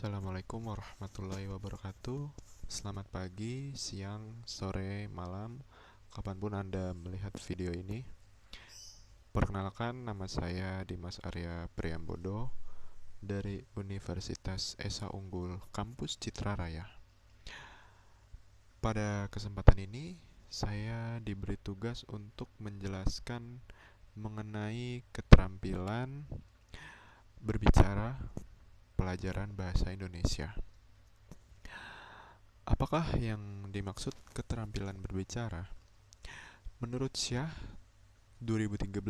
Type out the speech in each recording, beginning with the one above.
Assalamualaikum warahmatullahi wabarakatuh. Selamat pagi, siang, sore, malam, kapanpun Anda melihat video ini. Perkenalkan, nama saya Dimas Arya Priambodo dari Universitas Esa Unggul Kampus Citra Raya. Pada kesempatan ini, saya diberi tugas untuk menjelaskan mengenai keterampilan berbicara pelajaran bahasa Indonesia. Apakah yang dimaksud keterampilan berbicara? Menurut Syah 2013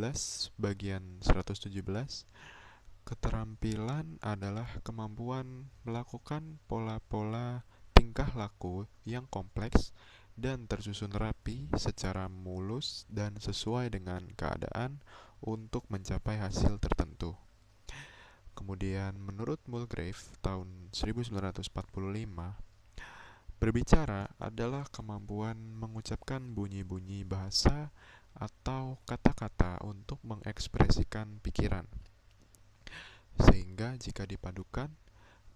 bagian 117, keterampilan adalah kemampuan melakukan pola-pola tingkah laku yang kompleks dan tersusun rapi secara mulus dan sesuai dengan keadaan untuk mencapai hasil tertentu. Kemudian menurut Mulgrave tahun 1945, berbicara adalah kemampuan mengucapkan bunyi-bunyi bahasa atau kata-kata untuk mengekspresikan pikiran. Sehingga jika dipadukan,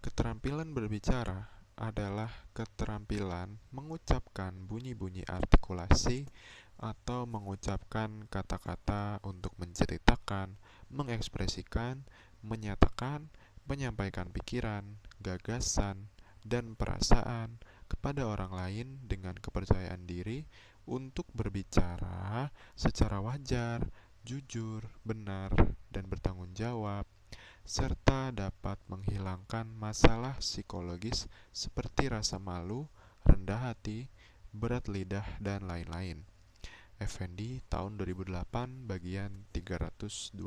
keterampilan berbicara adalah keterampilan mengucapkan bunyi-bunyi artikulasi atau mengucapkan kata-kata untuk menceritakan, mengekspresikan, menyatakan, menyampaikan pikiran, gagasan, dan perasaan kepada orang lain dengan kepercayaan diri untuk berbicara secara wajar, jujur, benar, dan bertanggung jawab, serta dapat menghilangkan masalah psikologis seperti rasa malu, rendah hati, berat lidah, dan lain-lain. Effendi tahun 2008 bagian 320.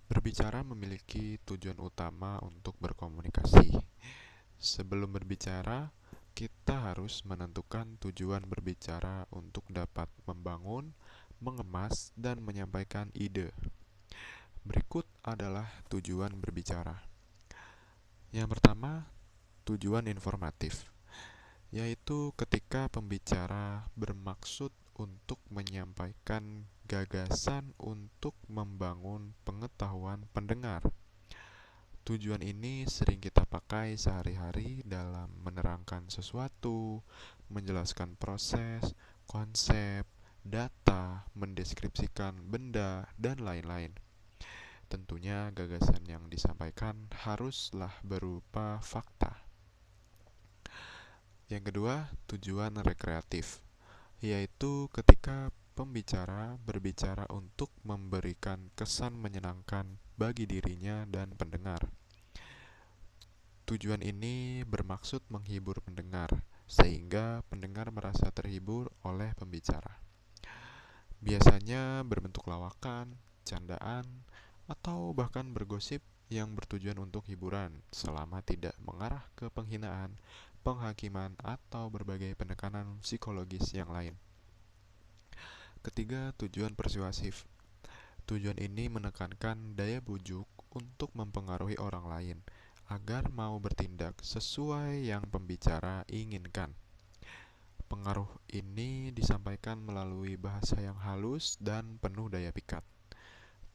Berbicara memiliki tujuan utama untuk berkomunikasi. Sebelum berbicara, kita harus menentukan tujuan berbicara untuk dapat membangun, mengemas, dan menyampaikan ide. Berikut adalah tujuan berbicara. Yang pertama, tujuan informatif, yaitu ketika pembicara bermaksud untuk menyampaikan gagasan untuk membangun pengetahuan pendengar. Tujuan ini sering kita pakai sehari-hari dalam menerangkan sesuatu, menjelaskan proses, konsep, data, mendeskripsikan benda, dan lain-lain. Tentunya gagasan yang disampaikan haruslah berupa fakta. Yang kedua, tujuan rekreatif, yaitu ketika pembicara berbicara untuk memberikan kesan menyenangkan bagi dirinya dan pendengar. Tujuan ini bermaksud menghibur pendengar, sehingga pendengar merasa terhibur oleh pembicara. Biasanya berbentuk lawakan, candaan, atau bahkan bergosip yang bertujuan untuk hiburan, selama tidak mengarah ke penghinaan, penghakiman, atau berbagai penekanan psikologis yang lain. Ketiga, tujuan persuasif. Tujuan ini menekankan daya bujuk untuk mempengaruhi orang lain agar mau bertindak sesuai yang pembicara inginkan. Pengaruh ini disampaikan melalui bahasa yang halus dan penuh daya pikat.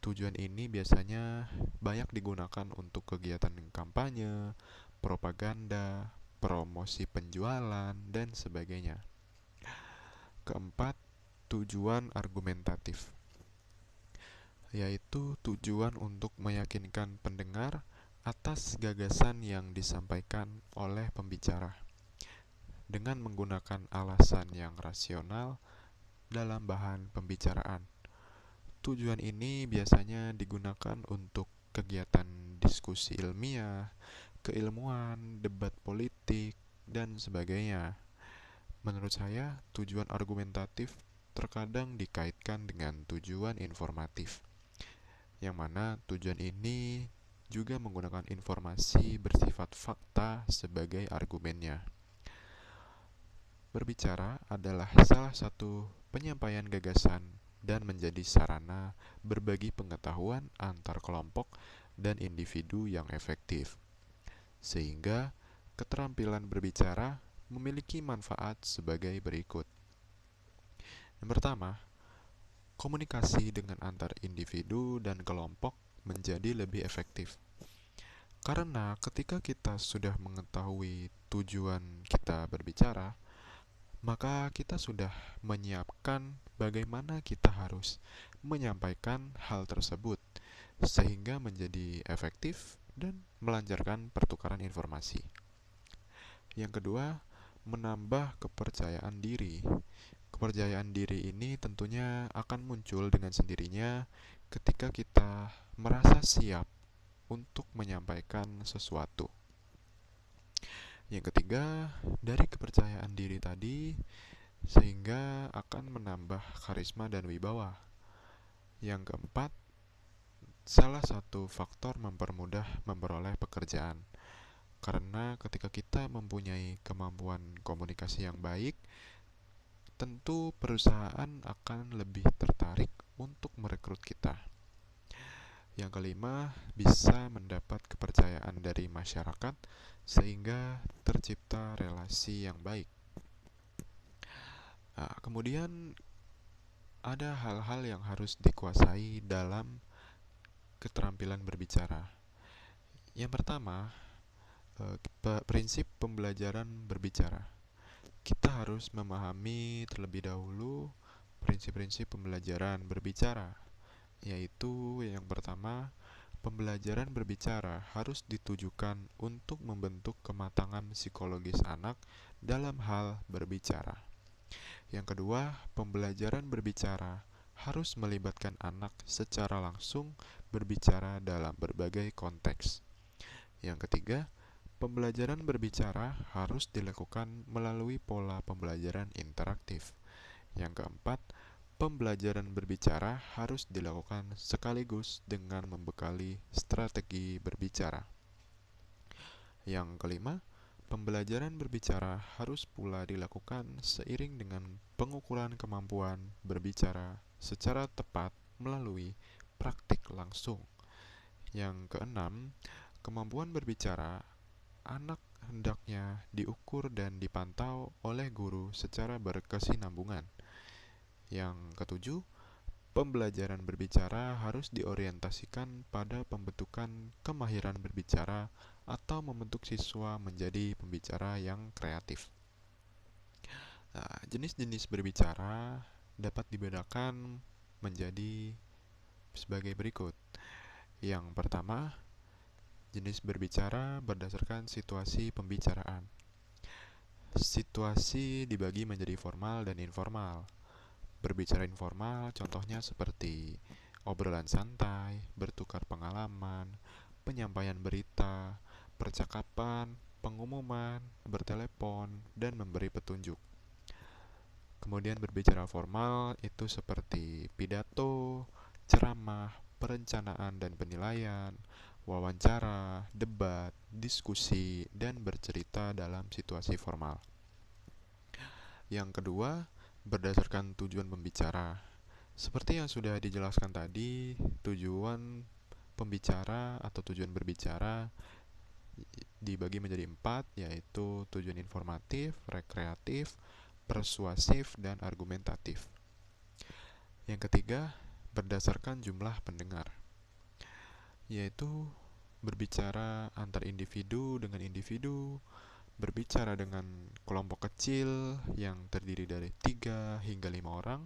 Tujuan ini biasanya banyak digunakan untuk kegiatan kampanye, propaganda, promosi penjualan, dan sebagainya. Keempat, tujuan argumentatif, yaitu tujuan untuk meyakinkan pendengar atas gagasan yang disampaikan oleh pembicara dengan menggunakan alasan yang rasional dalam bahan pembicaraan. Tujuan ini biasanya digunakan untuk kegiatan diskusi ilmiah, keilmuan, debat politik, dan sebagainya. Menurut saya, tujuan argumentatif terkadang dikaitkan dengan tujuan informatif, yang mana tujuan ini juga menggunakan informasi bersifat fakta sebagai argumennya. Berbicara adalah salah satu penyampaian gagasan dan menjadi sarana berbagi pengetahuan antar kelompok dan individu yang efektif. Sehingga keterampilan berbicara memiliki manfaat sebagai berikut. Yang pertama, komunikasi dengan antar individu dan kelompok menjadi lebih efektif. Karena ketika kita sudah mengetahui tujuan kita berbicara, maka kita sudah menyiapkan bagaimana kita harus menyampaikan hal tersebut sehingga menjadi efektif dan melancarkan pertukaran informasi. Yang kedua, menambah kepercayaan diri. Kepercayaan diri ini tentunya akan muncul dengan sendirinya ketika kita merasa siap untuk menyampaikan sesuatu. Yang ketiga, dari kepercayaan diri tadi, sehingga akan menambah karisma dan wibawa. Yang keempat, salah satu faktor mempermudah memperoleh pekerjaan. Karena ketika kita mempunyai kemampuan komunikasi yang baik, tentu perusahaan akan lebih tertarik untuk merekrut kita. Yang kelima, bisa mendapat kepercayaan dari masyarakat sehingga tercipta relasi yang baik. Nah, kemudian ada hal-hal yang harus dikuasai dalam keterampilan berbicara. Yang pertama, prinsip pembelajaran berbicara. Kita harus memahami terlebih dahulu prinsip-prinsip pembelajaran berbicara, yaitu yang pertama, pembelajaran berbicara harus ditujukan untuk membentuk kematangan psikologis anak dalam hal berbicara. Yang kedua, pembelajaran berbicara harus melibatkan anak secara langsung berbicara dalam berbagai konteks. Yang ketiga, pembelajaran berbicara harus dilakukan melalui pola pembelajaran interaktif. Yang keempat, pembelajaran berbicara harus dilakukan sekaligus dengan membekali strategi berbicara. Yang kelima, pembelajaran berbicara harus pula dilakukan seiring dengan pengukuran kemampuan berbicara secara tepat melalui praktik langsung. Yang keenam, kemampuan berbicara anak hendaknya diukur dan dipantau oleh guru secara berkesinambungan. Yang ketujuh, pembelajaran berbicara harus diorientasikan pada pembentukan kemahiran berbicara atau membentuk siswa menjadi pembicara yang kreatif. Nah, jenis-jenis berbicara dapat dibedakan menjadi sebagai berikut. Yang pertama, jenis berbicara berdasarkan situasi pembicaraan. Situasi dibagi menjadi formal dan informal. Berbicara informal contohnya seperti obrolan santai, bertukar pengalaman, penyampaian berita, percakapan, pengumuman, bertelepon, dan memberi petunjuk. Kemudian berbicara formal itu seperti pidato, ceramah, perencanaan dan penilaian, wawancara, debat, diskusi, dan bercerita dalam situasi formal. Yang kedua, berdasarkan tujuan pembicara. Seperti yang sudah dijelaskan tadi, tujuan pembicara atau tujuan berbicara dibagi menjadi 4, yaitu tujuan informatif, rekreatif, persuasif, dan argumentatif. Yang ketiga, berdasarkan jumlah pendengar, yaitu berbicara antar individu dengan individu, berbicara dengan kelompok kecil yang terdiri dari 3 hingga 5 orang,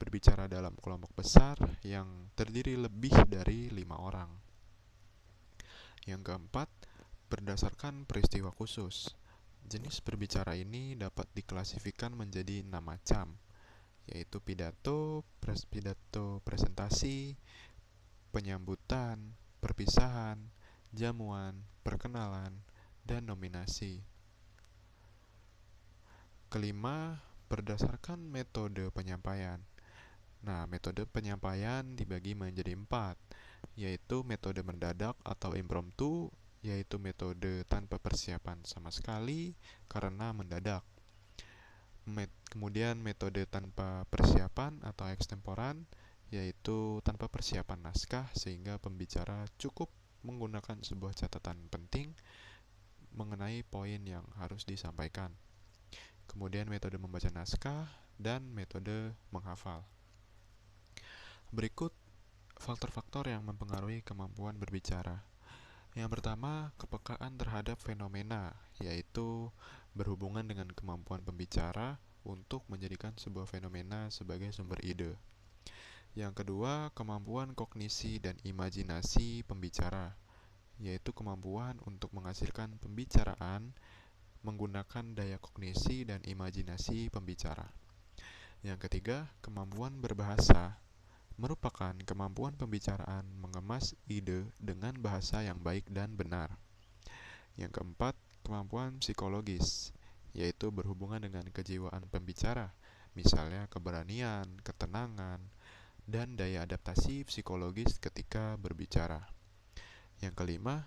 berbicara dalam kelompok besar yang terdiri lebih dari 5 orang. Yang keempat, berdasarkan peristiwa khusus. Jenis berbicara ini dapat diklasifikasikan menjadi 6 macam, yaitu pidato, presentasi, penyambutan, perpisahan, jamuan, perkenalan, dan nominasi. Kelima, berdasarkan metode penyampaian. Nah, metode penyampaian dibagi menjadi 4, yaitu metode mendadak atau impromptu, yaitu metode tanpa persiapan sama sekali karena mendadak. Kemudian metode tanpa persiapan atau ekstemporan, yaitu tanpa persiapan naskah sehingga pembicara cukup menggunakan sebuah catatan penting mengenai poin yang harus disampaikan. Kemudian metode membaca naskah dan metode menghafal. Berikut faktor-faktor yang mempengaruhi kemampuan berbicara. Yang pertama, kepekaan terhadap fenomena, yaitu berhubungan dengan kemampuan pembicara untuk menjadikan sebuah fenomena sebagai sumber ide. Yang kedua, kemampuan kognisi dan imajinasi pembicara, yaitu kemampuan untuk menghasilkan pembicaraan menggunakan daya kognisi dan imajinasi pembicara. Yang ketiga, kemampuan berbahasa, merupakan kemampuan pembicaraan mengemas ide dengan bahasa yang baik dan benar. Yang keempat, kemampuan psikologis, yaitu berhubungan dengan kejiwaan pembicara, misalnya keberanian, ketenangan, dan daya adaptasi psikologis ketika berbicara. Yang kelima,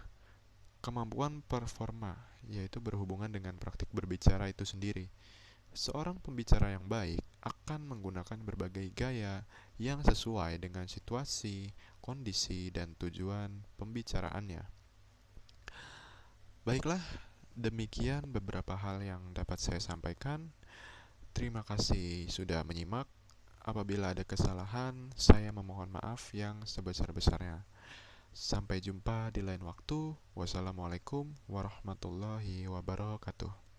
kemampuan performa, yaitu berhubungan dengan praktik berbicara itu sendiri. Seorang pembicara yang baik akan menggunakan berbagai gaya yang sesuai dengan situasi, kondisi, dan tujuan pembicaraannya. Baiklah, demikian beberapa hal yang dapat saya sampaikan. Terima kasih sudah menyimak. Apabila ada kesalahan, saya memohon maaf yang sebesar-besarnya. Sampai jumpa di lain waktu. Wassalamualaikum warahmatullahi wabarakatuh.